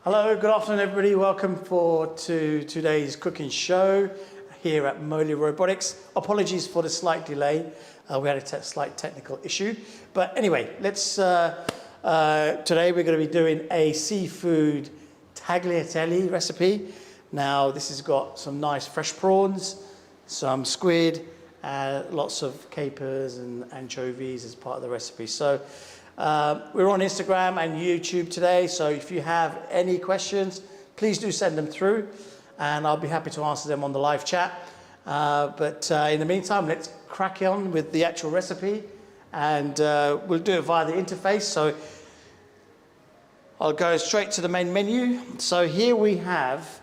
Hello, good afternoon everybody. Welcome to today's cooking show here at Moley Robotics. Apologies for the slight delay. We had a slight technical issue. But anyway, today we're going to be doing a seafood tagliatelle recipe. Now this has got some nice fresh prawns, some squid, lots of capers and anchovies as part of the recipe. So we're on Instagram and YouTube today, so if you have any questions, please do send them through and I'll be happy to answer them on the live chat. But in the meantime, let's crack on with the actual recipe, and we'll do it via the interface. So I'll go straight to the main menu. So here we have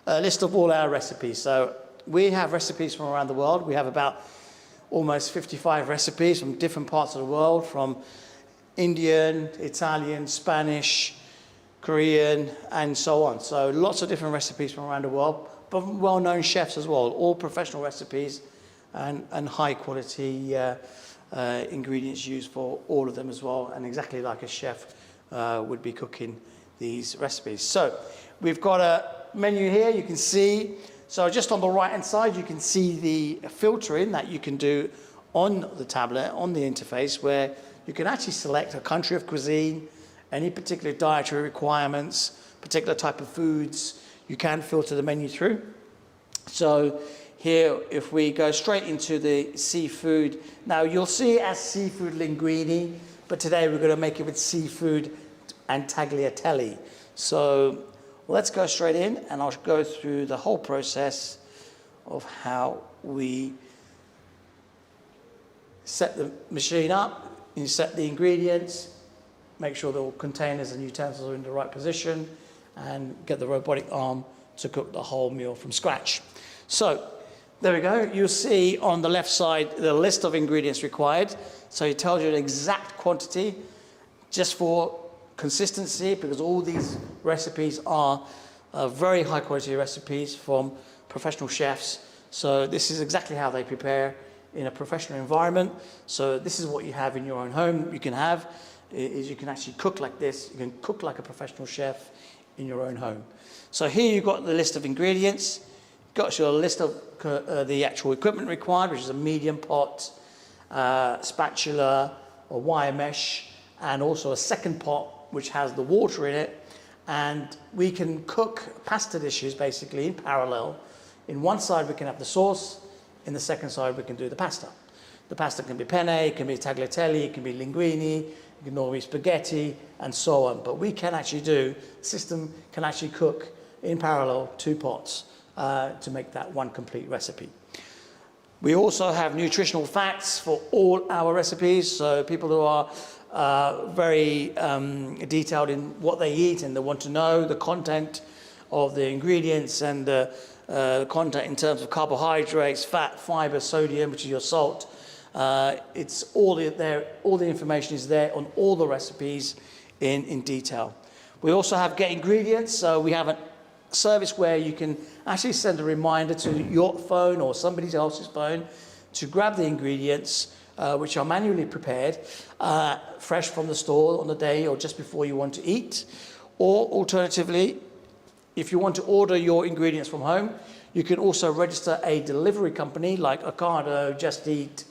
a list of all our recipes. So we have recipes from around the world. We have about almost 55 recipes from different parts of the world, from Indian, Italian, Spanish, Korean, and so on. So lots of different recipes from around the world, but well-known chefs as well, all professional recipes and high quality ingredients used for all of them as well, and exactly like a chef would be cooking these recipes. So we've got a menu here, you can see. So just on the right hand side, you can see the filtering that you can do on the tablet, on the interface, where you can actually select a country of cuisine, any particular dietary requirements, particular type of foods. You can filter the menu through. So here, if we go straight into the seafood, now you'll see it as seafood linguine, but today we're going to make it with seafood and tagliatelle. So let's go straight in, and I'll go through the whole process of how we set the machine up. You set the ingredients, make sure the containers and utensils are in the right position, and get the robotic arm to cook the whole meal from scratch. So there we go. You'll see on the left side the list of ingredients required. So it tells you the exact quantity just for consistency, because all these recipes are very high quality recipes from professional chefs. So this is exactly how they prepare in a professional environment. So this is what you have in your own home. You can actually cook like this. You can cook like a professional chef in your own home. So here you've got the list of ingredients. You've got your list of the actual equipment required, which is a medium pot, spatula, a wire mesh, and also a second pot which has the water in it. And we can cook pasta dishes basically in parallel. In one side we can have the sauce, in the second side we can do the pasta. The pasta can be penne, it can be tagliatelle, it can be linguine, it can all be spaghetti, and so on. But we can actually the system can actually cook in parallel 2 pots to make that one complete recipe. We also have nutritional facts for all our recipes, so people who are very detailed in what they eat and they want to know the content of the ingredients and the content in terms of carbohydrates, fat, fiber, sodium, which is your salt. It's all there. All the information is there on all the recipes in detail. We also have Get Ingredients. So we have a service where you can actually send a reminder to your phone or somebody else's phone to grab the ingredients, which are manually prepared, fresh from the store on the day or just before you want to eat. Or alternatively, if you want to order your ingredients from home, you can also register a delivery company like Ocado, Just Eat,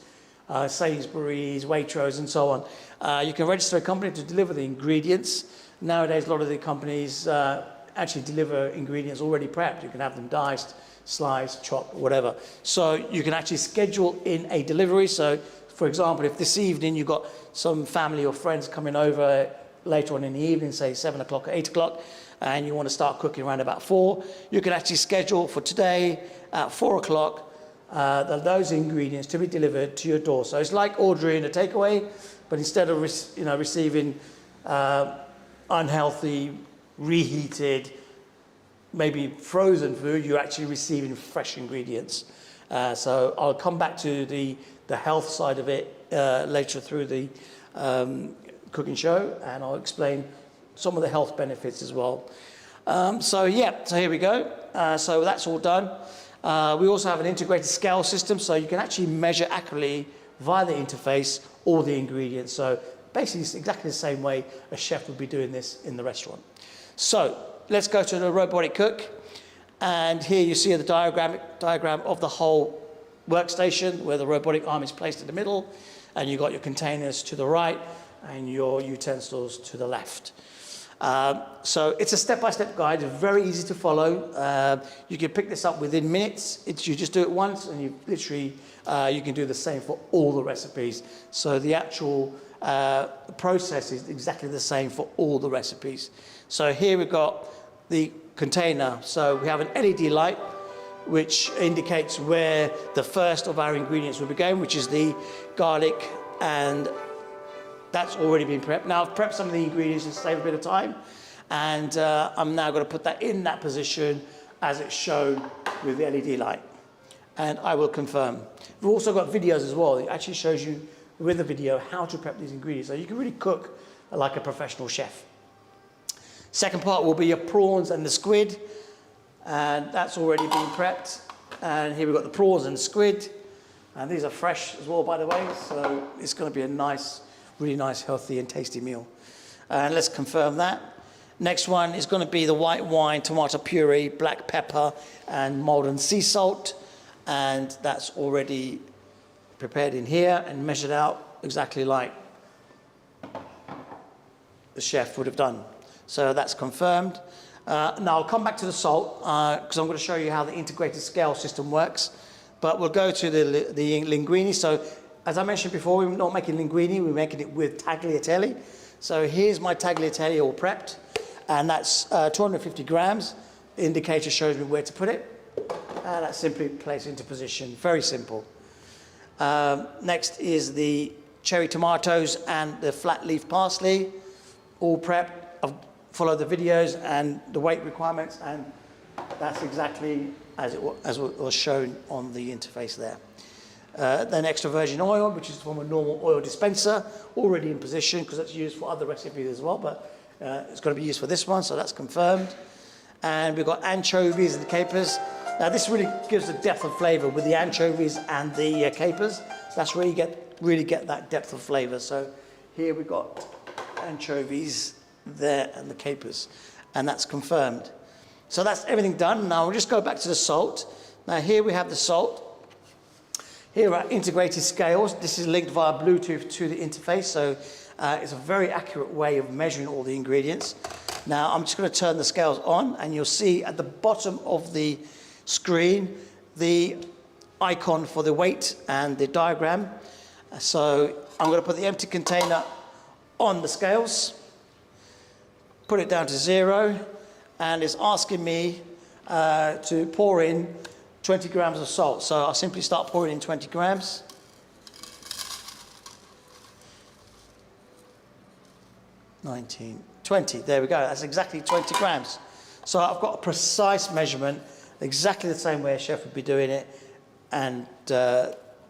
Sainsbury's, Waitrose, and so on. You can register a company to deliver the ingredients. Nowadays, a lot of the companies actually deliver ingredients already prepped. You can have them diced, sliced, chopped, whatever. So you can actually schedule in a delivery. So, for example, if this evening you've got some family or friends coming over later on in the evening, say 7 o'clock or 8 o'clock, and you want to start cooking around about 4, you can actually schedule for today at 4 o'clock those ingredients to be delivered to your door. So it's like ordering a takeaway, but instead of receiving unhealthy, reheated, maybe frozen food, you're actually receiving fresh ingredients. So I'll come back to the health side of it later through the cooking show, and I'll explain some of the health benefits as well. So here we go. So that's all done. We also have an integrated scale system, so you can actually measure accurately via the interface all the ingredients. So basically it's exactly the same way a chef would be doing this in the restaurant. So let's go to the robotic cook. And here you see the diagram of the whole workstation where the robotic arm is placed in the middle, and you've got your containers to the right and your utensils to the left. So it's a step-by-step guide, it's very easy to follow. You can pick this up within minutes. You just do it once and you literally, you can do the same for all the recipes. So the actual process is exactly the same for all the recipes. So here we've got the container. So we have an LED light which indicates where the first of our ingredients will be going, which is the garlic, and that's already been prepped. Now I've prepped some of the ingredients to save a bit of time, and I'm now going to put that in that position as it's shown with the LED light, and I will confirm. We've also got videos as well. It actually shows you with the video how to prep these ingredients, so you can really cook like a professional chef. Second part will be your prawns and the squid, and that's already been prepped. And here we've got the prawns and the squid, and these are fresh as well, by the way, so it's going to be a nice, really nice, healthy and tasty meal. And let's confirm that. Next one is going to be the white wine, tomato puree, black pepper and Maldon sea salt, and that's already prepared in here and measured out exactly like the chef would have done. So that's confirmed. Now I'll come back to the salt because I'm going to show you how the integrated scale system works. But we'll go to the linguine. So as I mentioned before, we're not making linguine, we're making it with tagliatelle. So here's my tagliatelle all prepped, and that's 250 grams. The indicator shows me where to put it, and that's simply placed into position. Very simple. Next is the cherry tomatoes and the flat leaf parsley, all prepped. I've followed the videos and the weight requirements, and that's exactly as it was shown on the interface there. Then extra virgin oil, which is from a normal oil dispenser, already in position because that's used for other recipes as well, but it's going to be used for this one, so that's confirmed. And we've got anchovies and capers. Now this really gives the depth of flavour with the anchovies and the capers. That's where you really get that depth of flavour. So here we've got anchovies there and the capers, and that's confirmed. So that's everything done. Now we'll just go back to the salt. Now here we have the salt. Here are integrated scales. This is linked via Bluetooth to the interface, so it's a very accurate way of measuring all the ingredients. Now I'm just going to turn the scales on, and you'll see at the bottom of the screen the icon for the weight and the diagram. So I'm going to put the empty container on the scales, put it down to 0, and it's asking me to pour in 20 grams of salt. So I'll simply start pouring in 20 grams. $19, $20, there we go, that's exactly 20 grams. So I've got a precise measurement, exactly the same way a chef would be doing it, and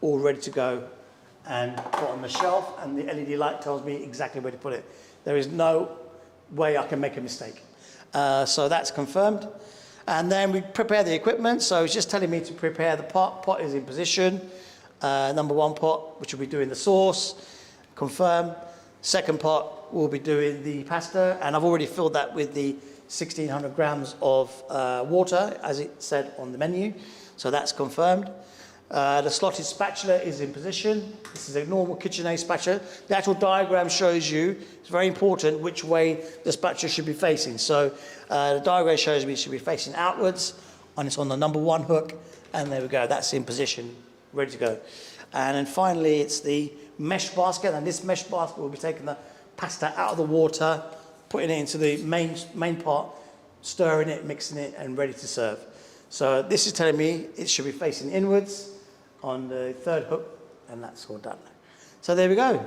all ready to go and put on the shelf, and the LED light tells me exactly where to put it. There is no way I can make a mistake. So that's confirmed. And then we prepare the equipment. So it's just telling me to prepare the pot. Pot is in position. Number 1 pot, which will be doing the sauce. Confirm. Second pot, we'll be doing the pasta. And I've already filled that with the 1,600 grams of water, as it said on the menu. So that's confirmed. The slotted spatula is in position. This is a normal KitchenAid spatula. The actual diagram shows you, it's very important, which way the spatula should be facing. So the diagram shows me it should be facing outwards, and it's on the number 1 hook, and there we go, that's in position, ready to go. And then finally it's the mesh basket, and this mesh basket will be taking the pasta out of the water, putting it into the main pot, stirring it, mixing it, and ready to serve. So this is telling me it should be facing inwards on the 3rd hook, and that's all done. So there we go.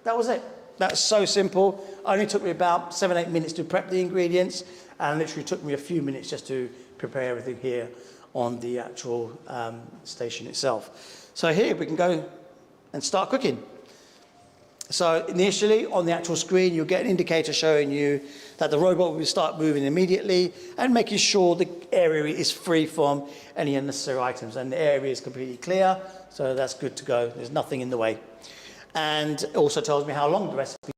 That was it. That's so simple. Only took me about 7-8 minutes to prep the ingredients, and literally took me a few minutes just to prepare everything here on the actual station itself. So here we can go and start cooking. So initially on the actual screen you'll get an indicator showing you that the robot will start moving immediately and making sure the area is free from any unnecessary items, and the area is completely clear, so that's good to go. There's nothing in the way. And it also tells me how long the recipe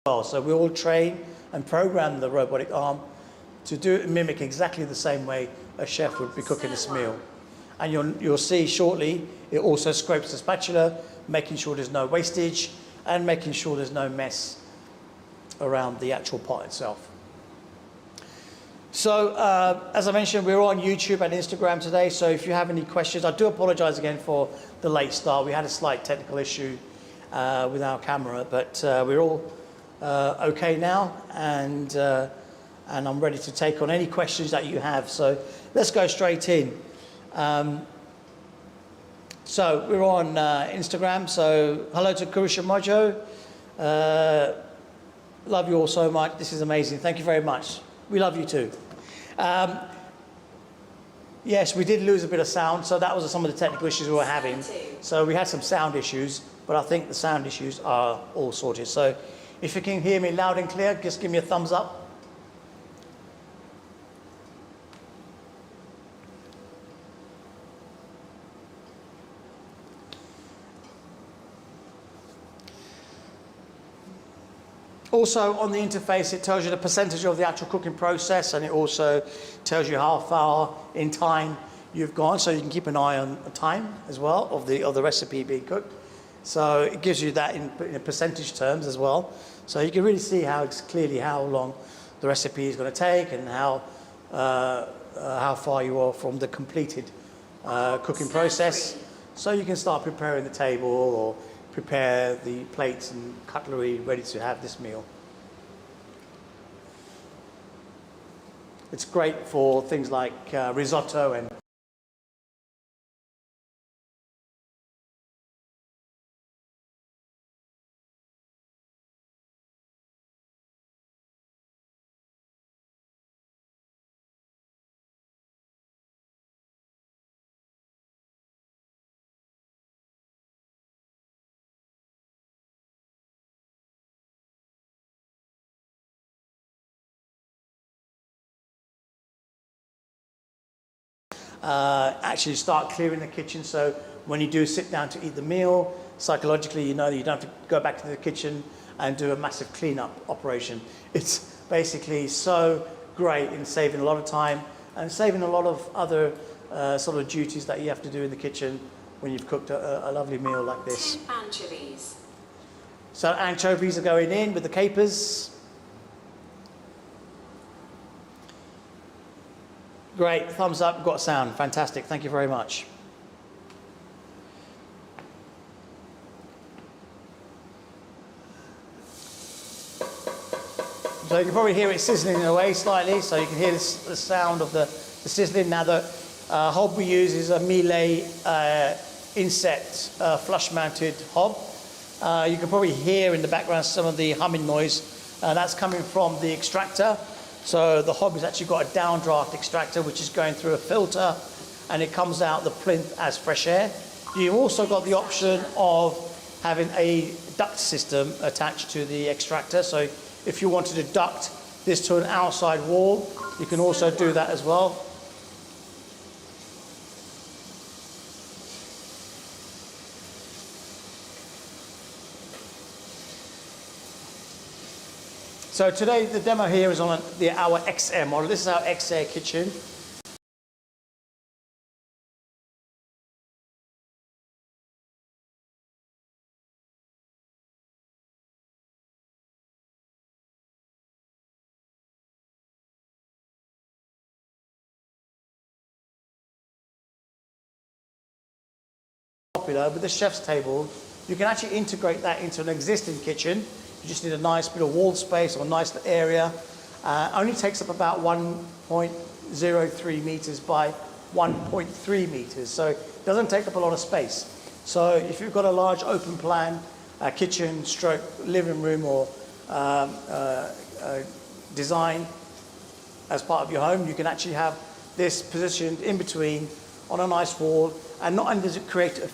well. So we all train and program the robotic arm to mimic exactly the same way a chef would be cooking this meal. And you'll see shortly, it also scrapes the spatula, making sure there's no wastage and making sure there's no mess around the actual pot itself. So, as I mentioned, we're on YouTube and Instagram today, so if you have any questions, I do apologize again for the late start. We had a slight technical issue with our camera, but we're all okay now, and I'm ready to take on any questions that you have. So let's go straight in. So we're on Instagram, so hello to Kurusha Mojo. Love you all so much. This is amazing. Thank you very much. We love you too. Yes, we did lose a bit of sound, so that was some of the technical issues we were having. So we had some sound issues, but I think the sound issues are all sorted. So if you can hear me loud and clear, just give me a thumbs up. Also on the interface, it tells you the percentage of the actual cooking process, and it also tells you how far in time you've gone, so you can keep an eye on time as well of the recipe being cooked. So it gives you that in percentage terms as well. So you can really see clearly how long the recipe is going to take and how far you are from the completed cooking process. So you can start preparing the table or prepare the plates and cutlery ready to have this meal. It's great for things like risotto and actually start clearing the kitchen, so when you do sit down to eat the meal, psychologically you know that you don't have to go back to the kitchen and do a massive clean-up operation. It's basically so great in saving a lot of time and saving a lot of other sort of duties that you have to do in the kitchen when you've cooked a lovely meal like this. 2 anchovies. So anchovies are going in with the capers. Great, thumbs up, got sound, fantastic, thank you very much. So you can probably hear it sizzling away slightly, so you can hear the sound of the sizzling. Now the hob we use is a Moley inset flush mounted hob. You can probably hear in the background some of the humming noise, that's coming from the extractor. So the hob has actually got a downdraft extractor which is going through a filter, and it comes out the plinth as fresh air. You've also got the option of having a duct system attached to the extractor. So if you wanted to duct this to an outside wall, you can also do that as well. So today the demo here is on our XR model. This is our XR kitchen. Popular with the chef's table, you can actually integrate that into an existing kitchen. You just need a nice bit of wall space or a nice area. Only takes up about 1.03 meters by 1.3 meters, so it doesn't take up a lot of space. So if you've got a large open plan kitchen stroke living room or design as part of your home, you can actually have this positioned in between on a nice wall, and not only does it create a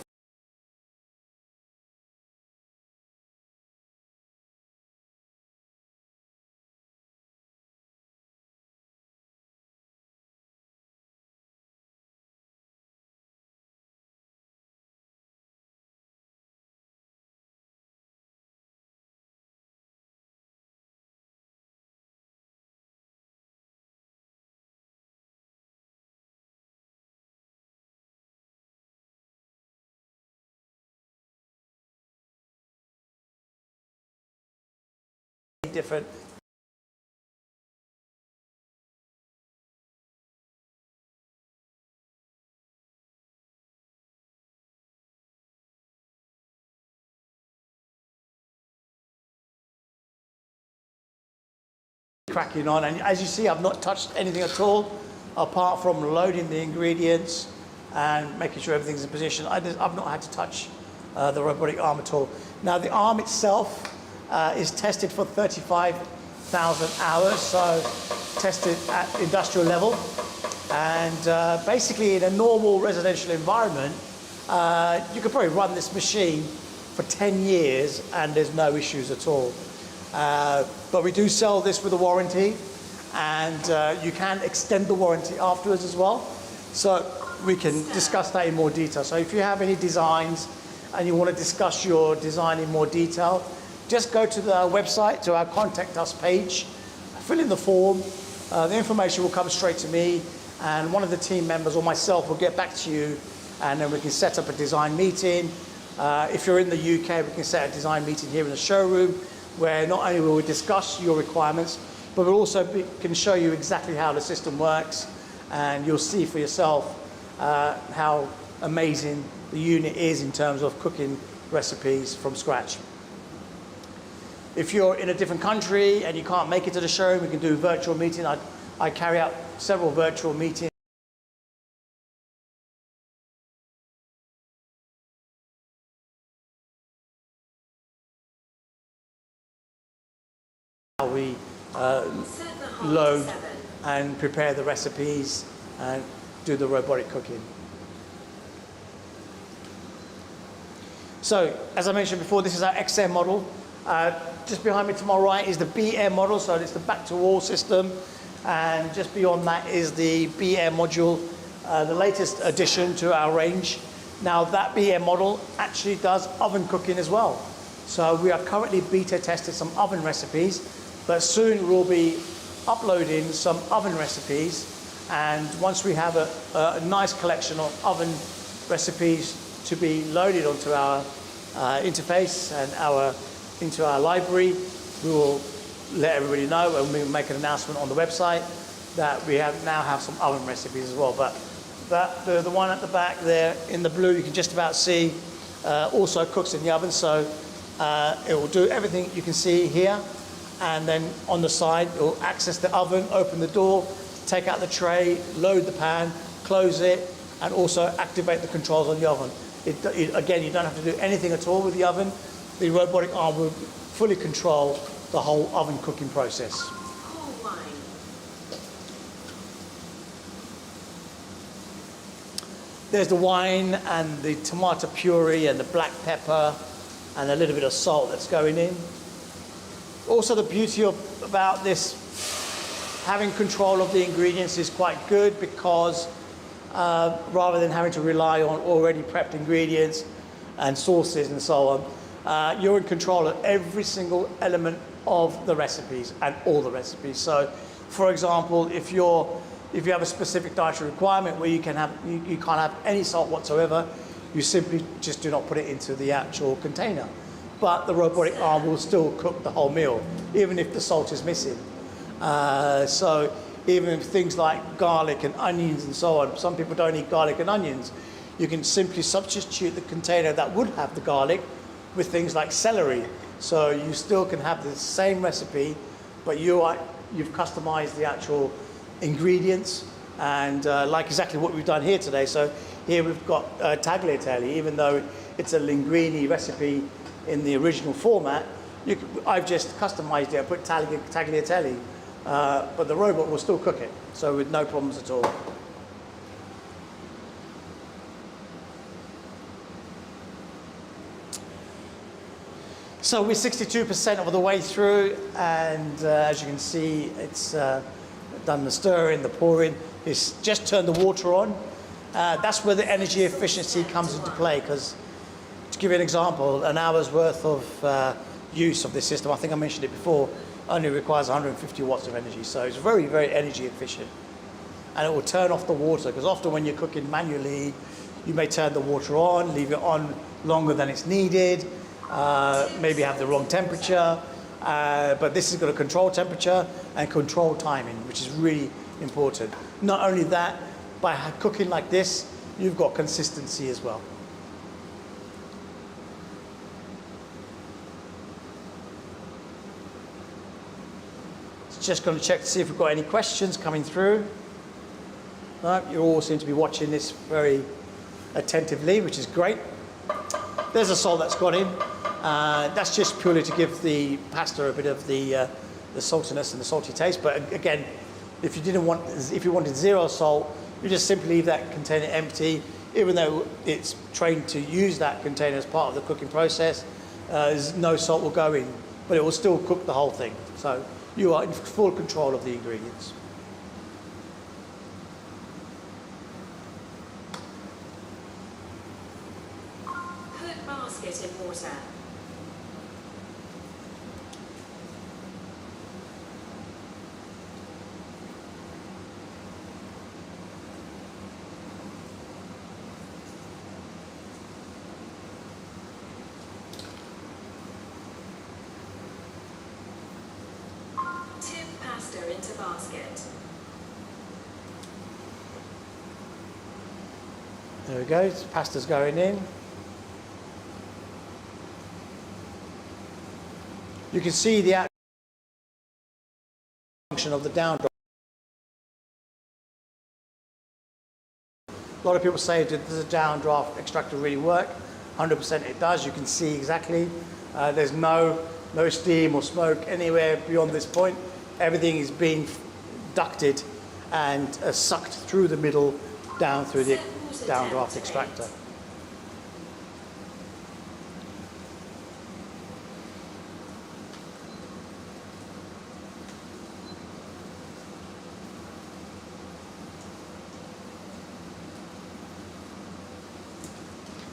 different. Cracking on, and as you see, I've not touched anything at all apart from loading the ingredients and making sure everything's in position. I've not had to touch the robotic arm at all. Now the arm itself is tested for 35,000 hours, so tested at industrial level, and basically in a normal residential environment you could probably run this machine for 10 years and there's no issues at all. But we do sell this with a warranty, and you can extend the warranty afterwards as well. So we can discuss that in more detail. So if you have any designs and you want to discuss your design in more detail, just go to the website, to our Contact Us page, fill in the form. The information will come straight to me, and one of the team members or myself will get back to you, and then we can set up a design meeting. If you're in the UK, we can set a design meeting here in the showroom, where not only will we discuss your requirements, but we'll also can show you exactly how the system works, and you'll see for yourself how amazing the unit is in terms of cooking recipes from scratch. If you're in a different country and you can't make it to the showroom, we can do a virtual meeting. I carry out several virtual meetings. How we load and prepare the recipes and do the robotic cooking. So, as I mentioned before, this is our XM model. Just behind me to my right is the BM model, so it's the back-to-wall system. And just beyond that is the BM module, the latest addition to our range. Now, that BM model actually does oven cooking as well. So we are currently beta testing some oven recipes, but soon we'll be uploading some oven recipes. And once we have a nice collection of oven recipes to be loaded onto our interface and into our library, we will let everybody know, and we'll make an announcement on the website that we now have some oven recipes as well. But the one at the back there in the blue, you can just about see, also cooks in the oven. So it will do everything you can see here, and then on the side it will access the oven, open the door, take out the tray, load the pan, close it, and also activate the controls on the oven. Again, you don't have to do anything at all with the oven. The robotic arm will fully control the whole oven cooking process. Cool wine. There's the wine and the tomato puree and the black pepper and a little bit of salt that's going in. Also, the beauty about this, having control of the ingredients, is quite good, because rather than having to rely on already prepped ingredients and sauces and so on, you're in control of every single element of the recipes and all the recipes. So, for example, if you have a specific dietary requirement where you can't have any salt whatsoever, you simply just do not put it into the actual container. But the robotic arm will still cook the whole meal, even if the salt is missing. So even things like garlic and onions and so on, some people don't eat garlic and onions. You can simply substitute the container that would have the garlic with things like celery. So you still can have the same recipe, but you've customized the actual ingredients, and like exactly what we've done here today. So here we've got tagliatelle, even though it's a linguine recipe in the original format, I've just customized it. I put tagliatelle, but the robot will still cook it, so with no problems at all. So we're 62% of the way through, and as you can see, it's done the stirring, the pouring. It's just turned the water on. That's where the energy efficiency comes into play, because to give you an example, an hour's worth of use of this system, I think I mentioned it before, only requires 150 watts of energy. So it's very, very energy efficient. And it will turn off the water, because often when you're cooking manually, you may turn the water on, leave it on longer than it's needed, maybe have the wrong temperature, But this is going to control temperature and control timing, which is really important. Not only that, by cooking like this, you've got consistency as well. Just going to check to see if we've got any questions coming through. No, you all seem to be watching this very attentively, which is great. There's a salt that's gone in. That's just purely to give the pasta a bit of the saltiness and the salty taste. But again, if you wanted zero salt, you just simply leave that container empty. Even though it's trained to use that container as part of the cooking process, no salt will go in, but it will still cook the whole thing. So you are in full control of the ingredients. Put basket in water. Into basket. There we go, pasta's going in. You can see the function of the downdraft. A lot of people say, does a downdraft extractor really work? 100% it does. You can see exactly. There's no steam or smoke anywhere beyond this point. Everything is being ducted and sucked through the middle down through the downdraft extractor.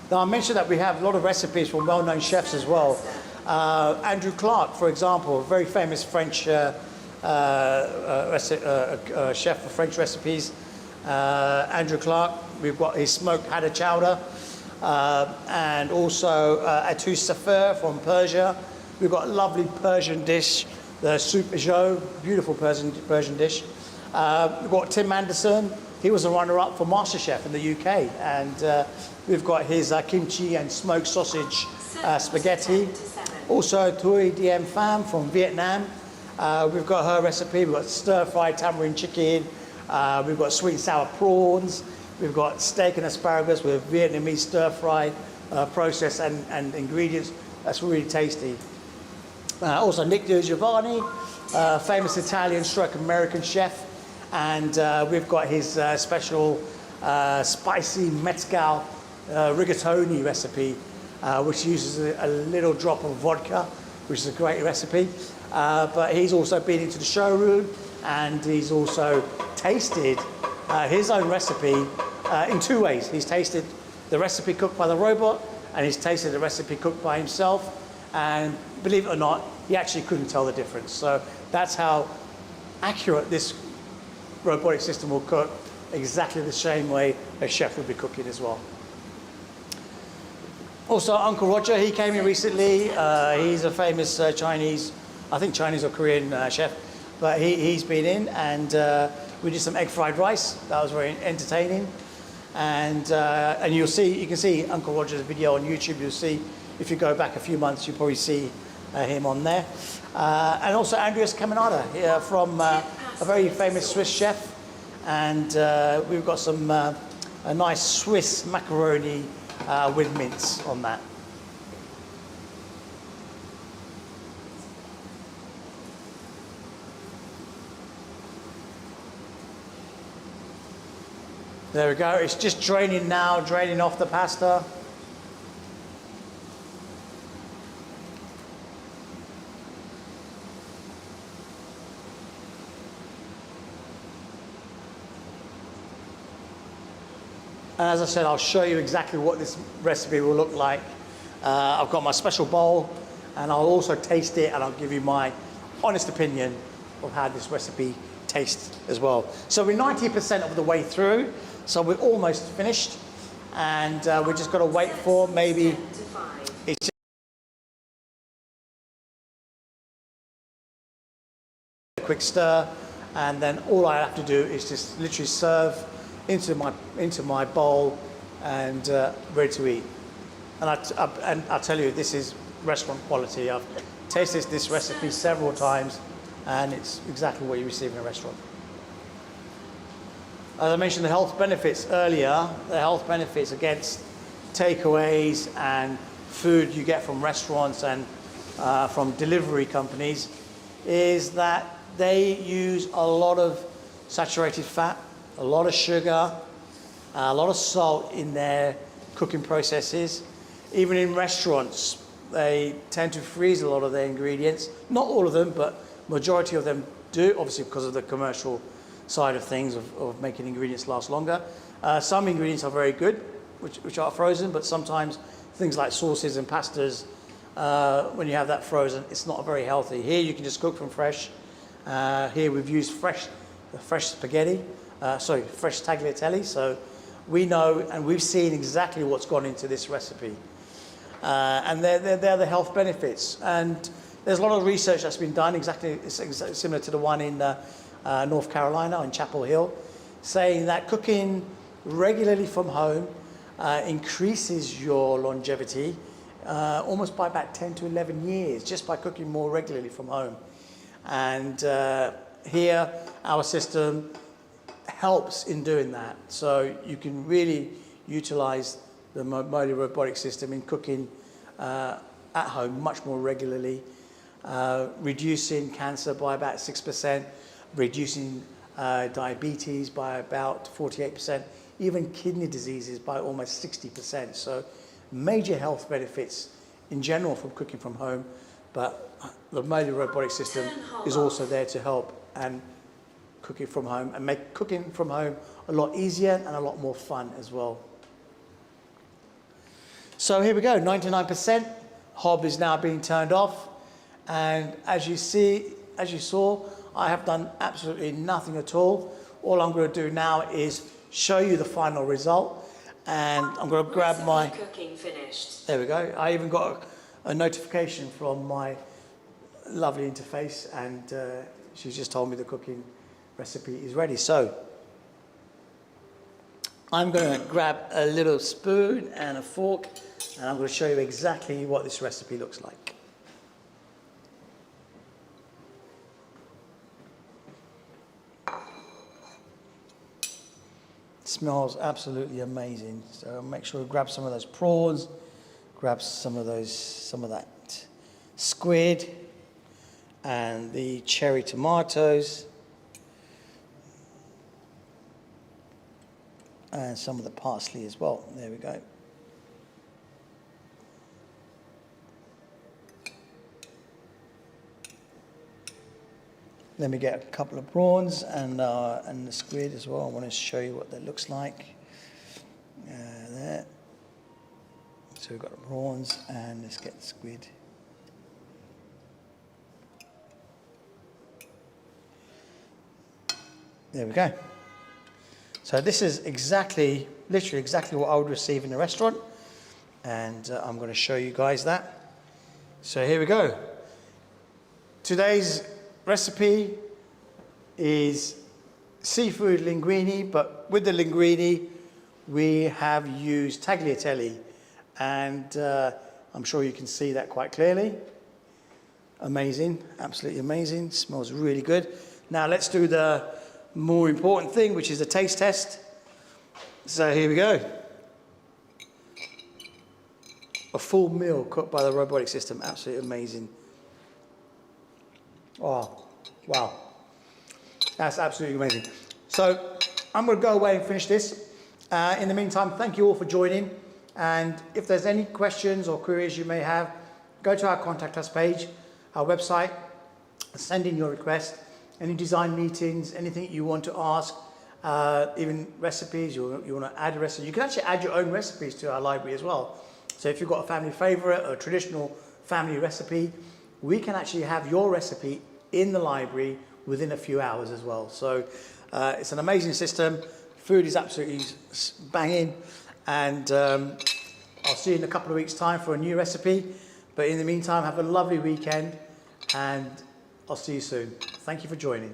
Now I mentioned that we have a lot of recipes from well-known chefs as well. Andrew Clark, for example, a very famous French chef for French recipes. Andrew Clark, we've got his smoked haddock chowder, and also Atout Safer from Persia. We've got a lovely Persian dish, the soup Peugeot, beautiful Persian dish. We've got Tim Anderson. He was a runner-up for MasterChef in the UK, and we've got his kimchi and smoked sausage spaghetti. Also, Thuy Diem Pham from Vietnam. We've got her recipe. We've got stir-fried tamarind chicken. We've got sweet and sour prawns. We've got steak and asparagus with Vietnamese stir-fry process and ingredients. That's really tasty. Also, Nick Giovanni, famous Italian stroke American chef. And we've got his special spicy mezcal rigatoni recipe, which uses a little drop of vodka, which is a great recipe. But he's also been into the showroom, and he's also tasted his own recipe in two ways. He's tasted the recipe cooked by the robot, and he's tasted the recipe cooked by himself. And believe it or not, he actually couldn't tell the difference. So that's how accurate this robotic system will cook, exactly the same way a chef would be cooking as well. Also, Uncle Roger, he came in recently. He's a famous Chinese, I think Chinese or Korean chef, but he's been in, and we did some egg fried rice. That was very entertaining. And you can see Uncle Roger's video on YouTube. You'll see, if you go back a few months, you'll probably see him on there. And also Andreas Caminada from a very famous Swiss chef, and we've got some a nice Swiss macaroni with mince on that. There we go. It's just draining now, draining off the pasta. And as I said, I'll show you exactly what this recipe will look like. I've got my special bowl, and I'll also taste it, and I'll give you my honest opinion of how this recipe tastes as well. So we're 90% of the way through, so we're almost finished, and we're just got to wait for maybe it's quick stir, and then all I have to do is just literally serve into my bowl and ready to eat. And I tell you, this is restaurant quality. I've tasted this recipe several times, and it's exactly what you receive in a restaurant. As I mentioned the health benefits earlier, the health benefits against takeaways and food you get from restaurants and from delivery companies is that they use a lot of saturated fat, a lot of sugar, a lot of salt in their cooking processes. Even in restaurants, they tend to freeze a lot of their ingredients. Not all of them, but majority of them do, obviously because of the commercial side of things of making ingredients last longer. Some ingredients are very good, which are frozen, but sometimes things like sauces and pastas, when you have that frozen, it's not very healthy. Here you can just cook from fresh. Here we've used fresh spaghetti, fresh tagliatelle. So we know and we've seen exactly what's gone into this recipe. And they're the health benefits. And there's a lot of research that's been done, exactly similar to the one in North Carolina, in Chapel Hill, saying that cooking regularly from home increases your longevity almost by about 10 to 11 years, just by cooking more regularly from home. And here, our system helps in doing that. So you can really utilize the Moley robotic system in cooking at home much more regularly, reducing cancer by about 6%, reducing diabetes by about 48%, even kidney diseases by almost 60%. So major health benefits in general from cooking from home, but the Moley robotic system is also there to help and cooking from home and make cooking from home a lot easier and a lot more fun as well. So here we go, 99%. Hob is now being turned off, and as you saw, I have done absolutely nothing at all. All I'm going to do now is show you the final result, and I'm going to grab my cooking finished. There we go. I even got a notification from my lovely interface, and she's just told me the cooking recipe is ready. So I'm going to grab a little spoon and a fork, and I'm going to show you exactly what this recipe looks like. It smells absolutely amazing. So make sure to grab some of those prawns, grab some of that squid, and the cherry tomatoes, and some of the parsley as well. There we go. Let me get a couple of prawns and the squid as well. I want to show you what that looks like. There. So we've got the prawns, and let's get the squid. There we go. So this is literally exactly what I would receive in a restaurant, and I'm going to show you guys that. So here we go. Today's recipe is seafood linguine, but with the linguine we have used tagliatelle, and I'm sure you can see that quite clearly. Amazing, absolutely amazing, smells really good. Now let's do the more important thing, which is the taste test. So here we go. A full meal cooked by the robotic system, absolutely amazing. Oh, wow. That's absolutely amazing. So I'm going to go away and finish this. In the meantime, thank you all for joining. And if there's any questions or queries you may have, go to our contact us page, our website, send in your request. Any design meetings, anything you want to ask, even recipes, you want to add a recipe. You can actually add your own recipes to our library as well. So if you've got a family favorite or a traditional family recipe, we can actually have your recipe in the library within a few hours as well. So it's an amazing system. Food is absolutely banging, and I'll see you in a couple of weeks' time for a new recipe. But in the meantime, have a lovely weekend, and I'll see you soon. Thank you for joining.